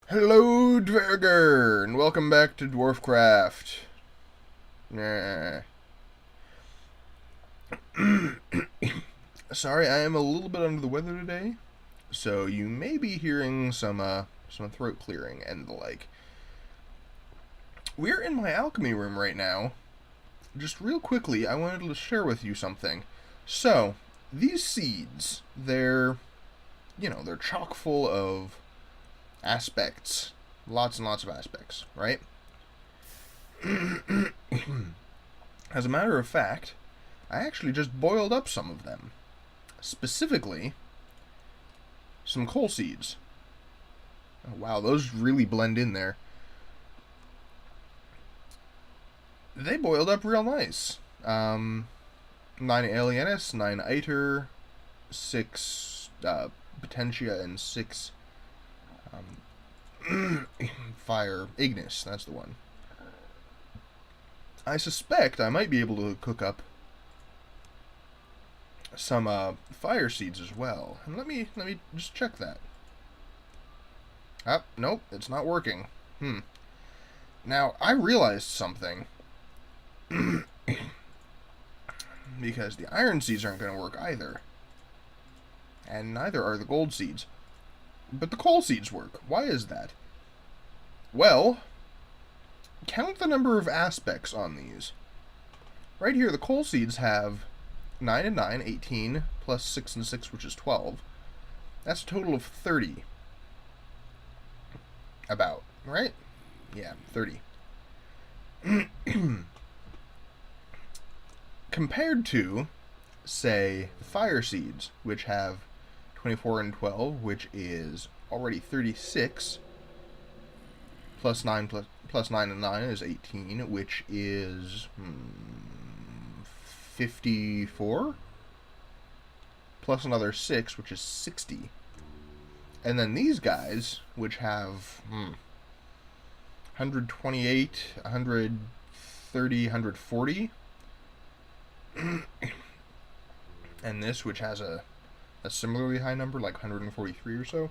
Hello, Dverger, and welcome back to Dwarfcraft. Nah. Sorry, I am a little bit under the weather today, so you may be hearing some throat clearing and the like. We're in my alchemy room right now. Just real quickly, I wanted to share with you something. So, these seeds, they're chock full of aspects. Lots and lots of aspects, right? As a matter of fact, I actually just boiled up some of them. Specifically, some coal seeds. Oh, wow, those really blend in there. They boiled up real nice. 9 Alienus, 9 Iter, 6 Potentia, and 6 Fire Ignis. That's the one. I suspect I might be able to cook up some fire seeds as well. And let me just check that. Nope, it's not working. Now, I realized something. Because the iron seeds aren't going to work either. And neither are the gold seeds. But the coal seeds work. Why is that? Well, count the number of aspects on these. Right here, the coal seeds have 9 and 9, 18, plus 6 and 6, which is 12. That's a total of 30. About, right? Yeah, 30. Compared to, say, the fire seeds, which have 24 and 12, which is already 36, plus 9 plus 9 and 9 is 18, which is 54, plus another 6, which is 60. And then these guys, which have 128, 130, 140, and this, which has a similarly high number, like 143 or so.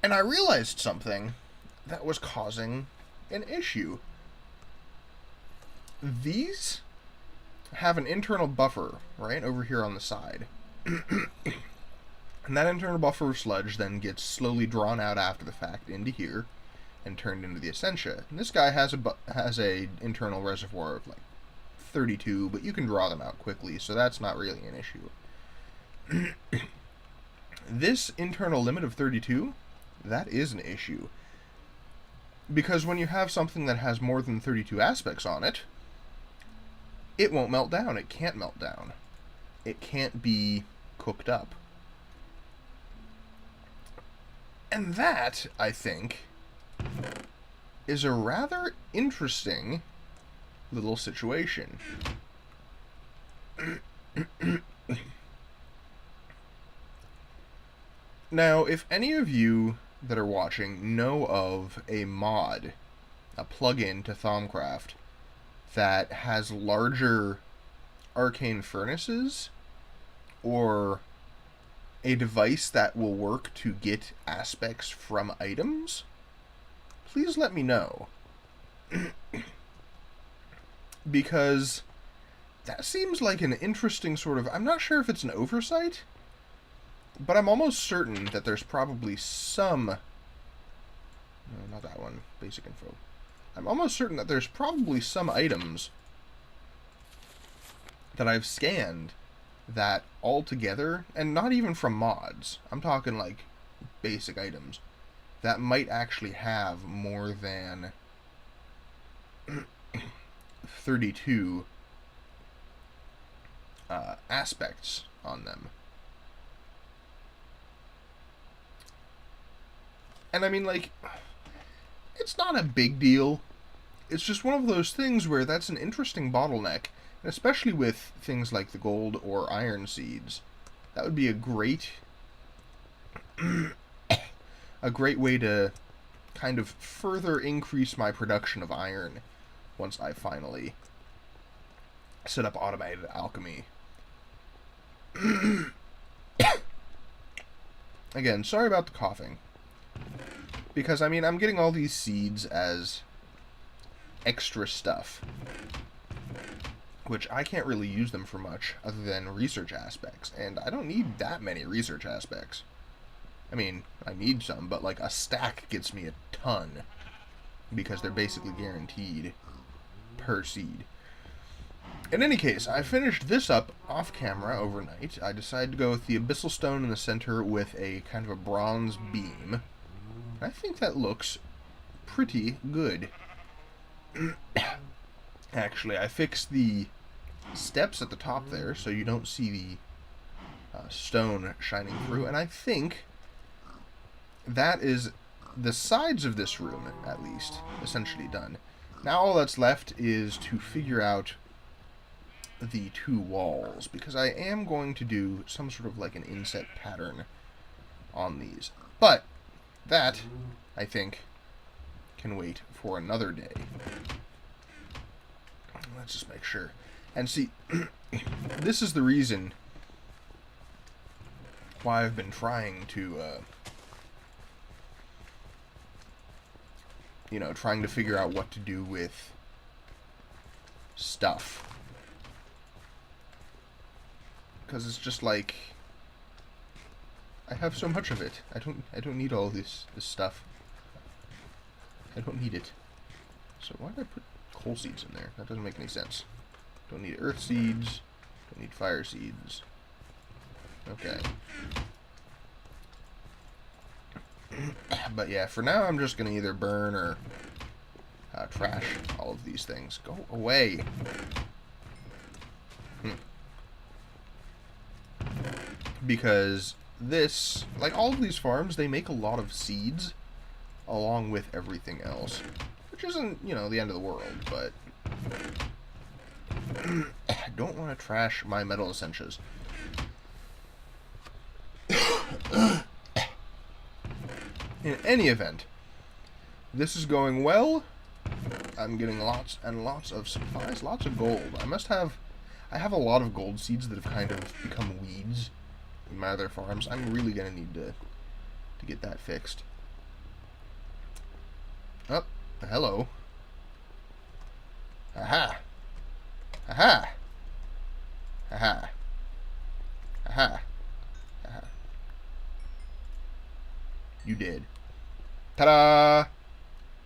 And I realized something that was causing an issue. These have an internal buffer, right, over here on the side. And that internal buffer of sludge then gets slowly drawn out after the fact into here and turned into the Essentia. And this guy has a internal reservoir of like 32, but you can draw them out quickly, so that's not really an issue. This internal limit of 32, that is an issue. Because when you have something that has more than 32 aspects on it, it won't melt down. It can't melt down. It can't be cooked up. And that, I think, is a rather interesting little situation. Now, if any of you that are watching know of a mod, a plugin to Dwarfcraft, that has larger arcane furnaces, or a device that will work to get aspects from items, please let me know. Because that seems like an interesting sort of... I'm not sure if it's an oversight, but I'm almost certain that there's probably some... No, not that one. Basic info. I'm almost certain that there's probably some items that I've scanned that altogether, and not even from mods, I'm talking like basic items, that might actually have more than 32 aspects on them. And I mean, like, it's not a big deal. It's just one of those things where that's an interesting bottleneck. And especially with things like the gold or iron seeds. That would be a great way to kind of further increase my production of iron once I finally set up automated alchemy. again, sorry about the coughing. Because, I mean, I'm getting all these seeds as extra stuff, which I can't really use them for much other than research aspects, and I don't need that many research aspects. I mean, I need some, but like a stack gets me a ton, because they're basically guaranteed per seed. In any case, I finished this up off camera overnight. I decided to go with the abyssal stone in the center with a kind of a bronze beam. I think that looks pretty good. Actually, I fixed the steps at the top there so you don't see the stone shining through, and I think that is the sides of this room, at least, essentially done. Now all that's left is to figure out the two walls, because I am going to do some sort of like an inset pattern on these. But that, I think, can wait for another day. Let's just make sure. And see, this is the reason why I've been trying to, you know, trying to figure out what to do with stuff. Because it's just like, I have so much of it. I don't need all this stuff. I don't need it. So why did I put coal seeds in there? That doesn't make any sense. Don't need earth seeds. Don't need fire seeds. Okay. But yeah, for now I'm just going to either burn or trash all of these things. Go away. Because this, like all of these farms, they make a lot of seeds along with everything else. Which isn't, you know, the end of the world, but I don't want to trash my metal essentials. In any event, this is going well. I'm getting lots and lots of supplies, lots of gold. I have a lot of gold seeds that have kind of become weeds in my other farms. I'm really going to need to get that fixed. Oh, hello. Aha. Aha. Aha. Aha. Aha. You did. Ta-da!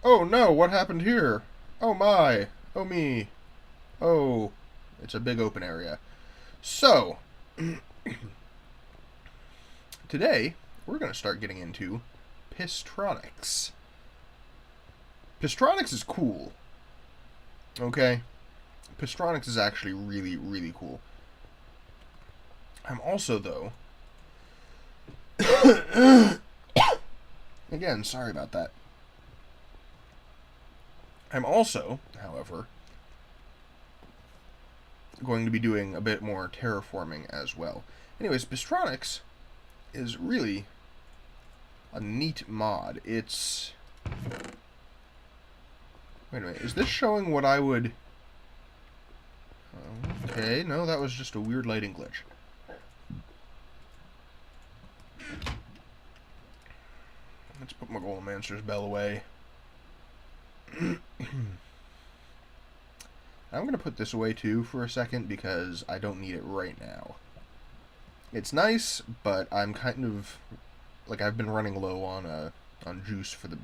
Oh no, what happened here? Oh my. Oh me. Oh. It's a big open area. So, today, we're going to start getting into Pistronics. Pistronics is cool. Okay? Pistronics is actually really, really cool. I'm also, though... Again, sorry about that. I'm also, however, going to be doing a bit more terraforming as well. Anyways, Pistronics is really a neat mod. It's... Wait a minute, is this showing what I would... Okay, no, that was just a weird lighting glitch. Let's put my Golemaster's bell away. I'm going to put this away too for a second because I don't need it right now. It's nice, but I'm kind of... Like, I've been running low on juice for the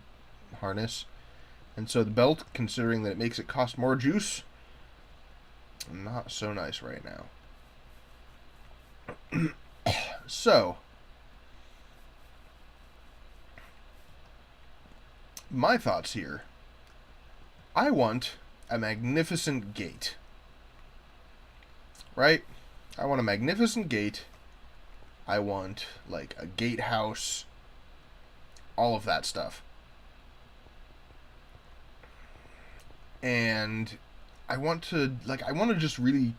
harness. And so the belt, considering that it makes it cost more juice, not so nice right now. So, my thoughts here. I want a magnificent gate. Right? I want a magnificent gate. I want, like, a gatehouse. All of that stuff. And I want to, like, I want to just really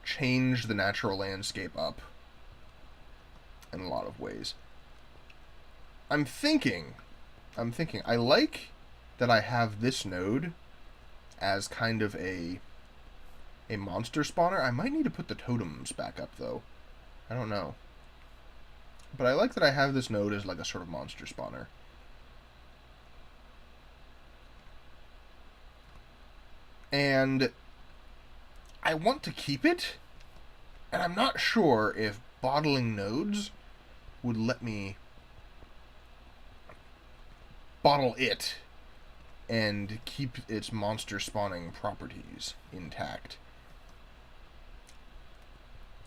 change the natural landscape up in a lot of ways. I'm thinking, I like that I have this node as kind of a monster spawner. I might need to put the totems back up, though. I don't know. But I like that I have this node as like a sort of monster spawner. And I want to keep it, and I'm not sure if bottling nodes would let me bottle it and keep its monster spawning properties intact.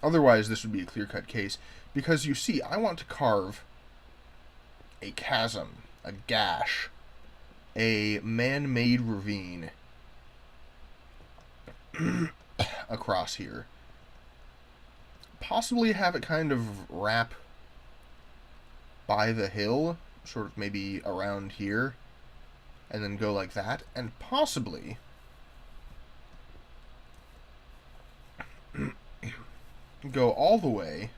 Otherwise, this would be a clear-cut case, because you see, I want to carve a chasm, a gash, a man-made ravine across here. Possibly have it kind of wrap by the hill, sort of maybe around here, and then go like that, and possibly go all the way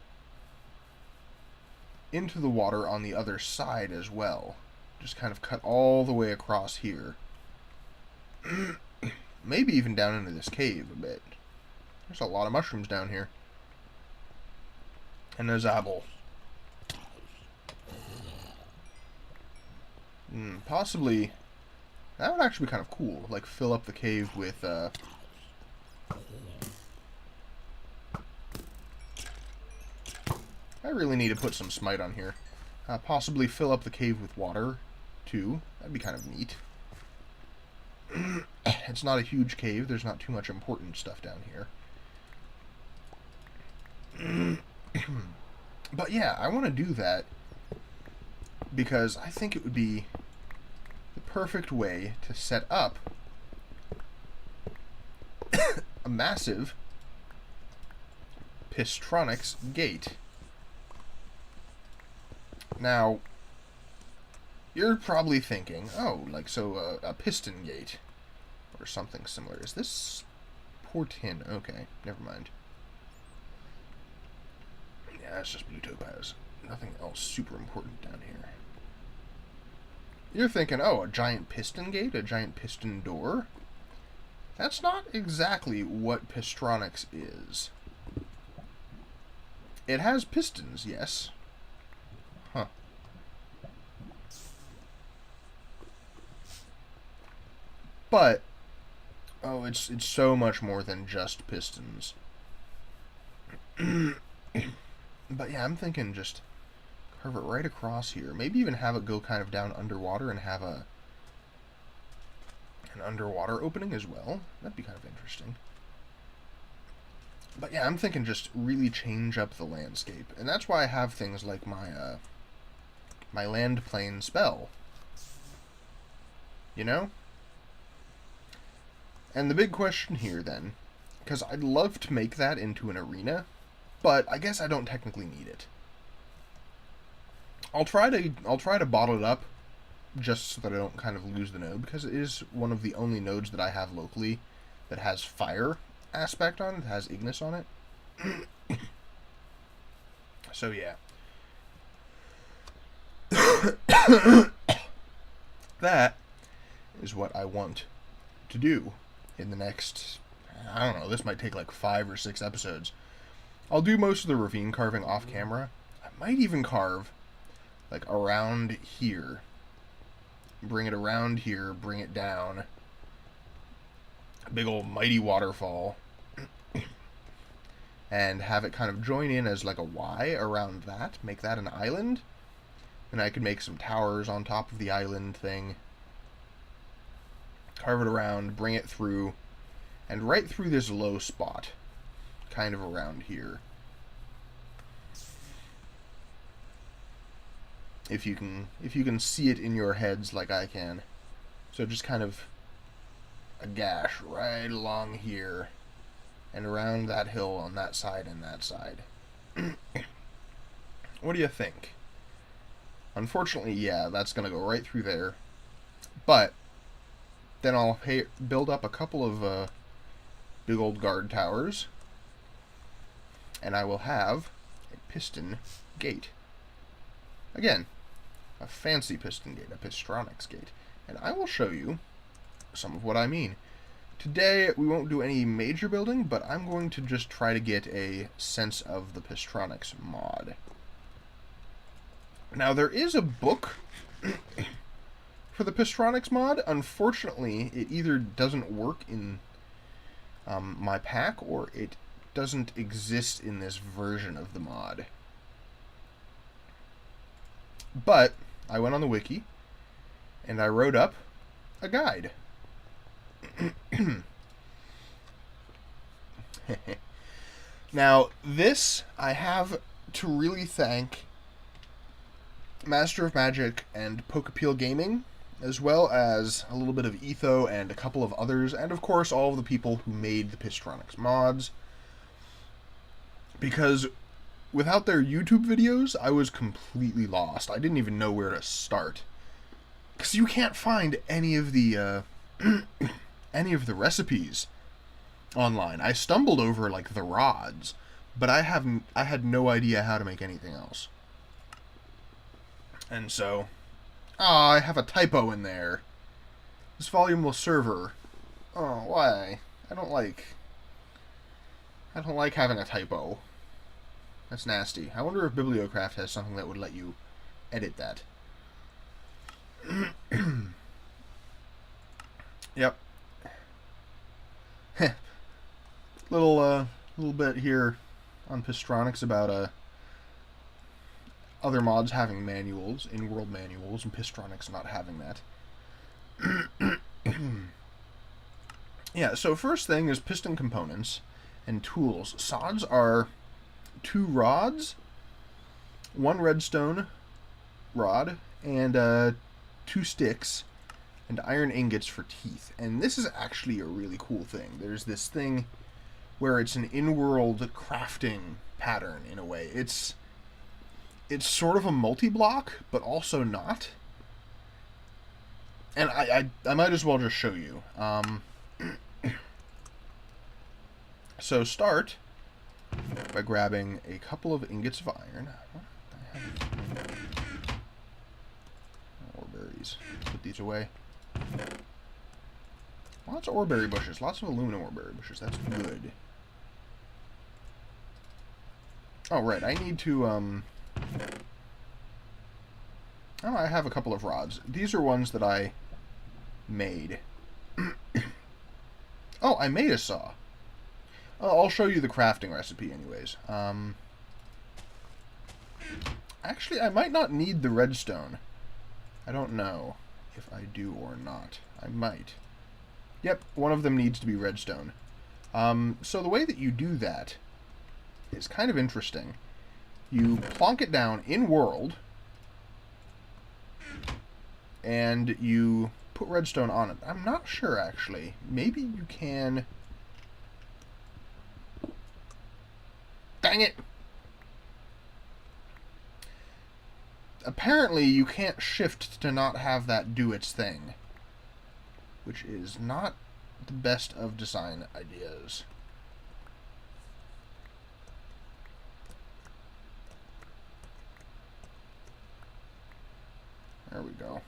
into the water on the other side as well. Just kind of cut all the way across here. Maybe even down into this cave a bit. There's a lot of mushrooms down here. And a zabble. Possibly, that would actually be kind of cool. Like, fill up the cave with, I really need to put some smite on here. Possibly fill up the cave with water, too. That'd be kind of neat. It's not a huge cave. There's not too much important stuff down here. But yeah, I want to do that because I think it would be the perfect way to set up a massive Pistronics gate. Now, you're probably thinking, oh, like, so a piston gate or something similar. Is this poor tin? Okay, never mind. Yeah, that's just blue topaz. Nothing else super important down here. You're thinking, oh, a giant piston gate? A giant piston door? That's not exactly what Pistronics is. It has pistons, yes. Huh. But, oh, it's so much more than just pistons. But yeah, I'm thinking just carve it right across here. Maybe even have it go kind of down underwater and have an underwater opening as well. That'd be kind of interesting. But yeah, I'm thinking just really change up the landscape. And that's why I have things like my my land plane spell. You know? And the big question here then, because I'd love to make that into an arena, but I guess I don't technically need it. I'll try to bottle it up just so that I don't kind of lose the node, because it is one of the only nodes that I have locally that has fire aspect on it, has Ignis on it. So yeah. That is what I want to do in the next, I don't know, this might take like 5 or 6 episodes. I'll do most of the ravine carving off camera. I might even carve like around here. Bring it around here, bring it down. A big old mighty waterfall. And have it kind of join in as like a Y around that. Make that an island. And I could make some towers on top of the island thing. Carve it around, bring it through. And right through this low spot. Kind of around here. If you can see it in your heads like I can. So just kind of a gash right along here and around that hill on that side and that side. What do you think? Unfortunately, yeah, that's going to go right through there. But then I'll build up a couple of big old guard towers, and I will have a piston gate. Again, a fancy piston gate, a Pistronics gate. And I will show you some of what I mean. Today, we won't do any major building, but I'm going to just try to get a sense of the Pistronics mod. Now, there is a book for the Pistronics mod. Unfortunately, it either doesn't work in my pack, or it doesn't exist in this version of the mod. But I went on the wiki, and I wrote up a guide. Now, this I have to really thank Master of Magic and Pokepeel Gaming, as well as a little bit of Etho and a couple of others, and of course all of the people who made the Pistronics mods. Because without their YouTube videos, I was completely lost. I didn't even know where to start. Because you can't find any of the any of the recipes online. I stumbled over like the rods, but I had no idea how to make anything else. And so, I have a typo in there. This volume will server. Oh, why? I don't like having a typo. That's nasty. I wonder if Bibliocraft has something that would let you edit that. Yep. little bit here on Pistronics about other mods having manuals, in-world manuals, and Pistronics not having that. Yeah, so first thing is piston components and tools. Sods are 2 rods, 1 redstone rod, and 2 sticks, and iron ingots for teeth. And this is actually a really cool thing. There's this thing where it's an in-world crafting pattern, in a way. It's sort of a multi-block, but also not. And I might as well just show you. So start by grabbing a couple of ingots of iron. Ore berries. Put these away. Lots of oreberry bushes. Lots of aluminum oreberry bushes. That's good. Oh, right. I need to, oh, I have a couple of rods. These are ones that I made. Oh, I made a saw. I'll show you the crafting recipe anyways. Actually, I might not need the redstone. I don't know if I do or not. I might. Yep, one of them needs to be redstone. So the way that you do that is kind of interesting. You plonk it down in world, and you put redstone on it. I'm not sure, actually. Maybe you can... Dang it! Apparently, you can't shift to not have that do its thing, which is not the best of design ideas. There we go.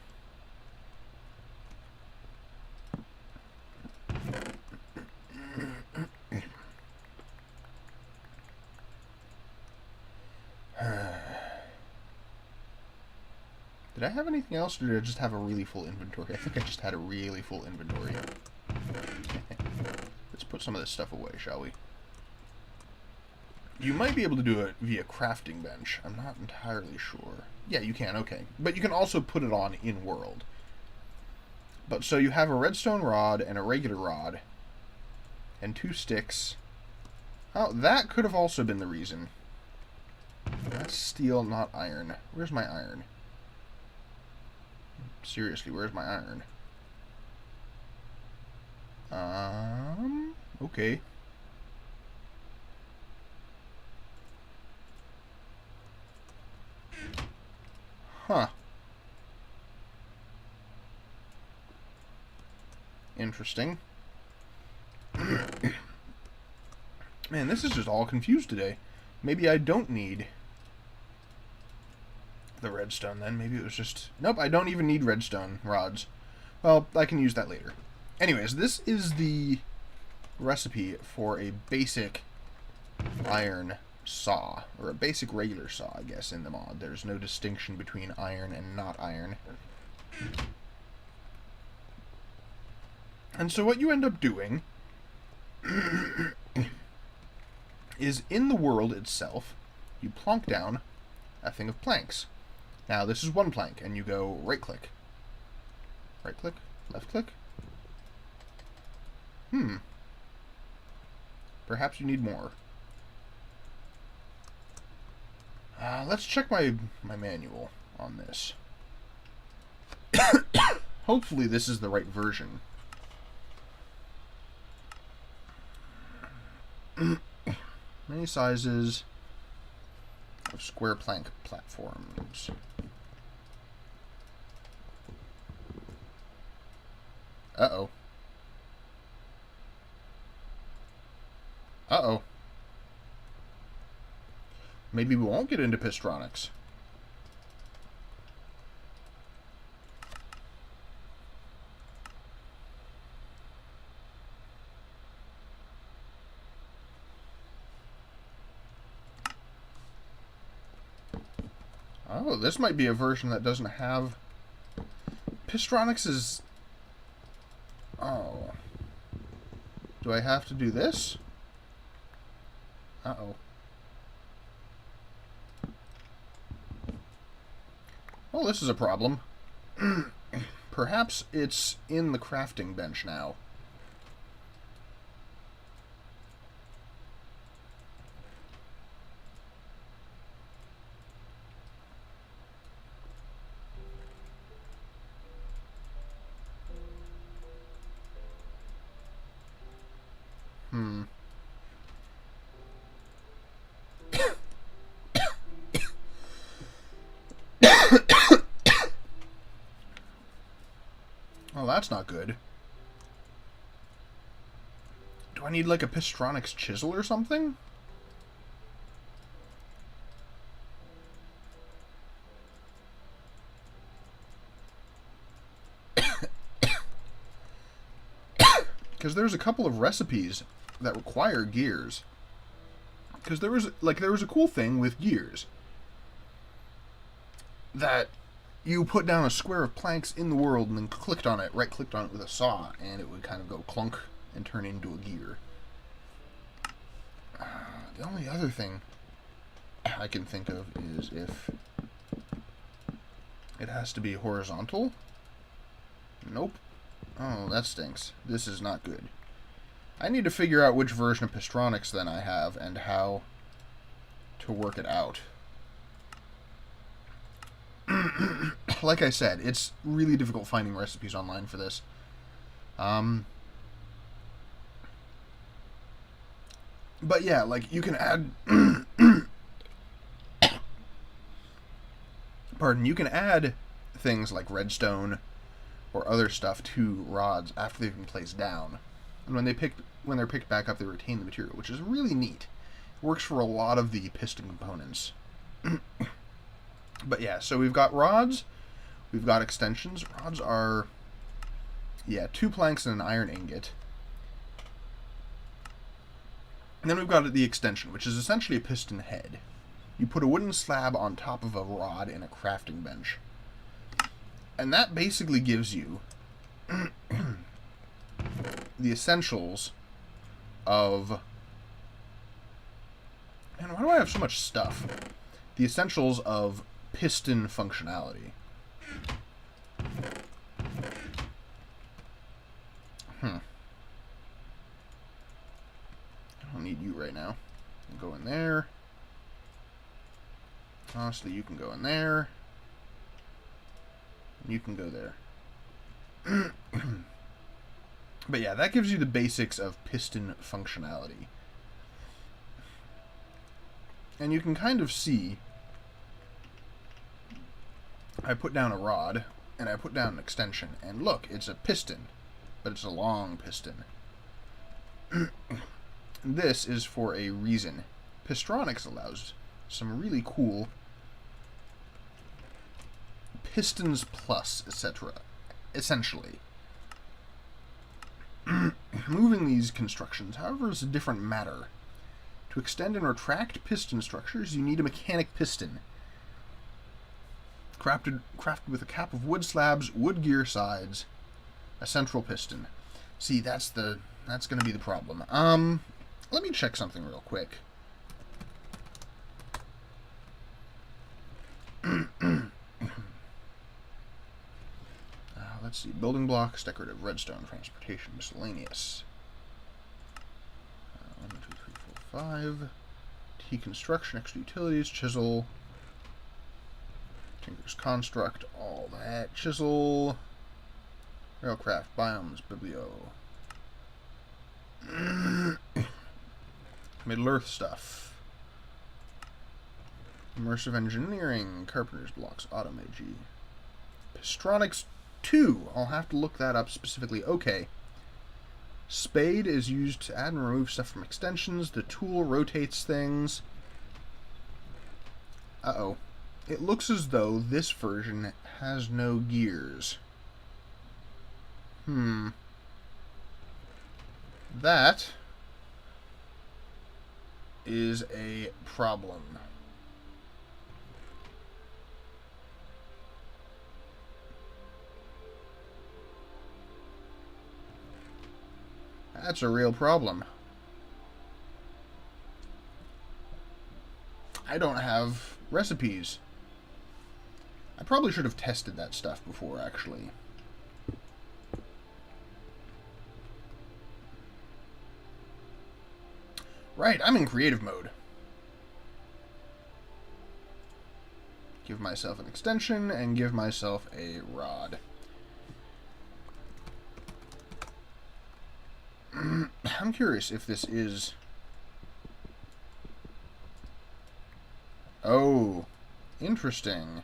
Did I have anything else, or did I just have a really full inventory? I think I just had a really full inventory. Let's put some of this stuff away, shall we? You might be able to do it via crafting bench. I'm not entirely sure. Yeah, you can, okay. But you can also put it on in-world. But so you have a redstone rod and a regular rod, and 2 sticks. Oh, that could have also been the reason. That's steel, not iron. Where's my iron? Seriously, where's my iron? Okay. Huh. Interesting. Man, this is just all confused today. Maybe I don't need the redstone then. Maybe it was just... Nope, I don't even need redstone rods. Well, I can use that later. Anyways, this is the recipe for a basic iron saw, or a basic regular saw, I guess, in the mod. There's no distinction between iron and not iron. And so what you end up doing is, in the world itself, you plonk down a thing of planks. Now, this is one plank, and you go right-click. Right-click? Left-click? Perhaps you need more. Let's check my manual on this. Hopefully this is the right version. Many sizes of square plank platforms. Uh-oh. Uh-oh. Maybe we won't get into Pistronics. Oh, this might be a version that doesn't have... Pistronics is... Oh. Do I have to do this? Uh-oh. Well, this is a problem. Perhaps it's in the crafting bench now. Well, that's not good. Do I need, like, a Pistronics chisel or something? Because there's a couple of recipes that require gears. Because there was a cool thing with gears. That you put down a square of planks in the world and then clicked on it, right-clicked on it with a saw, and it would kind of go clunk and turn into a gear. The only other thing I can think of is if it has to be horizontal. Nope. Oh, that stinks. This is not good. I need to figure out which version of Pistronics then I have and how to work it out. Like I said, it's really difficult finding recipes online for this. But yeah, like, you can add... Pardon, you can add things like redstone or other stuff to rods after they've been placed down. And when they're picked back up, they retain the material, which is really neat. It works for a lot of the piston components. But yeah, so we've got rods, we've got extensions. Rods are, yeah, 2 planks and an iron ingot. And then we've got the extension, which is essentially a piston head. You put a wooden slab on top of a rod in a crafting bench. And that basically gives you the essentials of... Man, why do I have so much stuff? The essentials of piston functionality. I don't need you right now. Go in there. Honestly, you can go in there. You can go there. But yeah, that gives you the basics of piston functionality. And you can kind of see, I put down a rod, and I put down an extension, and look, it's a piston, but it's a long piston. This is for a reason. Pistronics allows some really cool pistons plus, etc. Essentially. Moving these constructions, however, is a different matter. To extend and retract piston structures, you need a mechanic piston. Crafted with a cap of wood slabs, wood gear sides, a central piston. See, that's going to be the problem. Let me check something real quick. Let's see. Building blocks, decorative redstone, transportation, miscellaneous. 1, 2, 3, 4, 5. T construction, extra utilities, chisel. Tinker's construct, all that. Chisel. Railcraft, biomes, biblio. Middle-earth stuff. Immersive engineering, carpenter's blocks, automagi. Pistronics 2. I'll have to look that up specifically. Okay. Spade is used to add and remove stuff from extensions. The tool rotates things. Uh-oh. It looks as though this version has no gears. That is a problem. That's a real problem. I don't have recipes. I probably should have tested that stuff before, actually. Right, I'm in creative mode. Give myself an extension and give myself a rod. I'm curious if this is... Oh, interesting.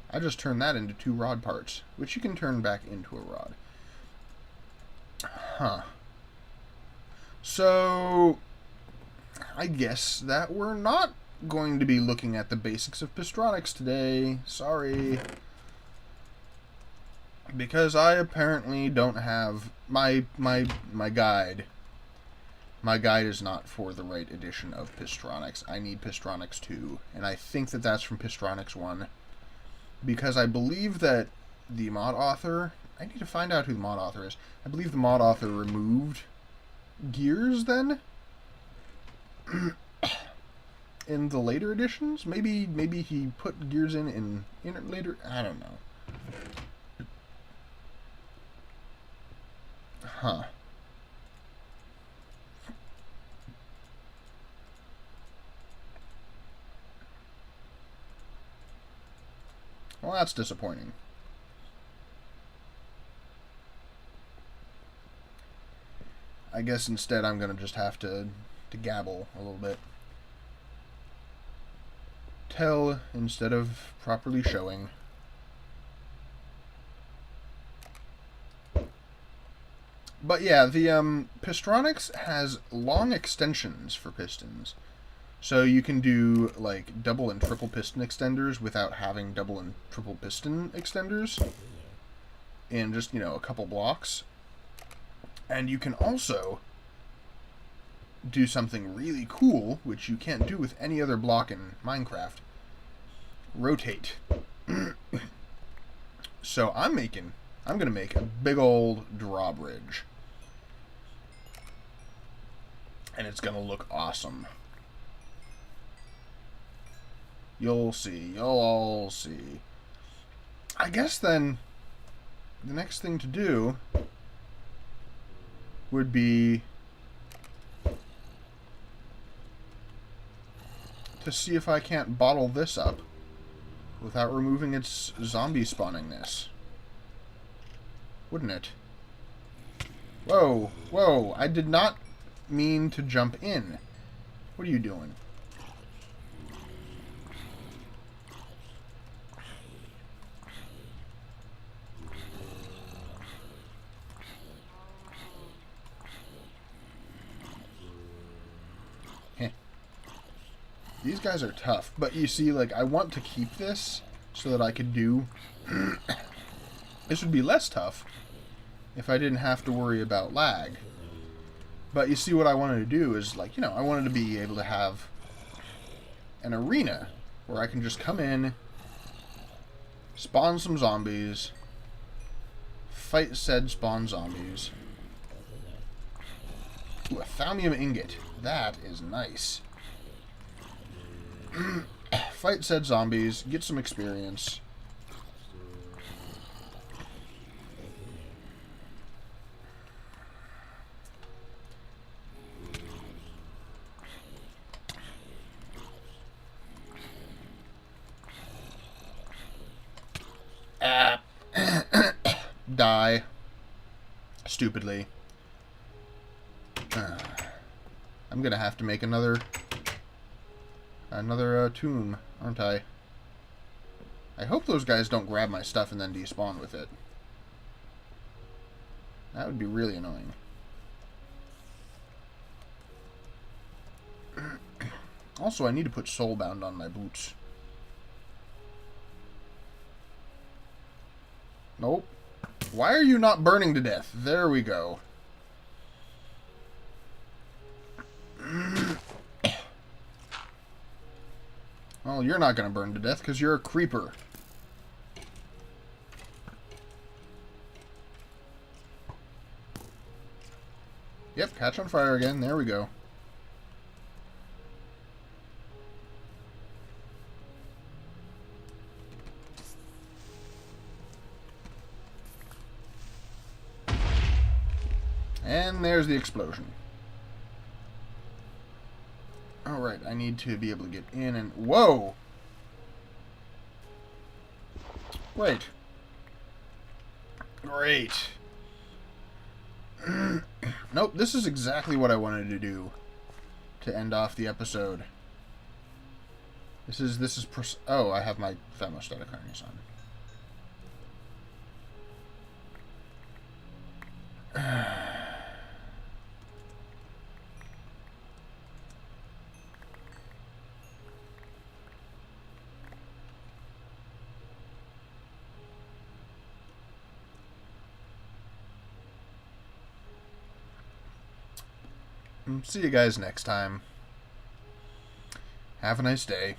I just turned that into 2 rod parts, which you can turn back into a rod. Huh. So, I guess that we're not going to be looking at the basics of Pistronics today. Sorry. Because I apparently don't have my guide. My guide is not for the right edition of Pistronics. I need Pistronics 2, and I think that that's from Pistronics 1. Because I believe that the mod author... I need to find out who the mod author is. I believe the mod author removed gears then? In the later editions? Maybe he put gears in later... I don't know. Huh. Well, that's disappointing. I guess instead I'm going to just have to gabble a little bit. Tell instead of properly showing. But yeah, the Pistronics has long extensions for pistons. So you can do like double and triple piston extenders without having double and triple piston extenders in just, a couple blocks. And you can also do something really cool, which you can't do with any other block in Minecraft. Rotate. So I'm going to make a big old drawbridge. And it's going to look awesome. You'll see. You'll all see. I guess then the next thing to do would be to see if I can't bottle this up without removing its zombie spawningness. Wouldn't it? Whoa, whoa, I did not mean to jump in. What are you doing? These guys are tough, but you see, like, I want to keep this so that I could do... This would be less tough if I didn't have to worry about lag. But you see, what I wanted to do is, like, you know, I wanted to be able to have an arena where I can just come in, spawn some zombies, fight said spawn zombies. Ooh, a thalmium ingot. That is nice. Fight said zombies, get some experience. Die. Stupidly. I'm gonna have to make another tomb, aren't I? I hope those guys don't grab my stuff and then despawn with it. That would be really annoying. Also, I need to put Soulbound on my boots. Nope. Why are you not burning to death? There we go. Well, you're not going to burn to death because you're a creeper. Yep, catch on fire again. There we go. And there's the explosion. Alright, I need to be able to get in and... Whoa! Great. Great. Nope, this is exactly what I wanted to do to end off the episode. Oh, I have my thermostatic harness on. See you guys next time. Have a nice day.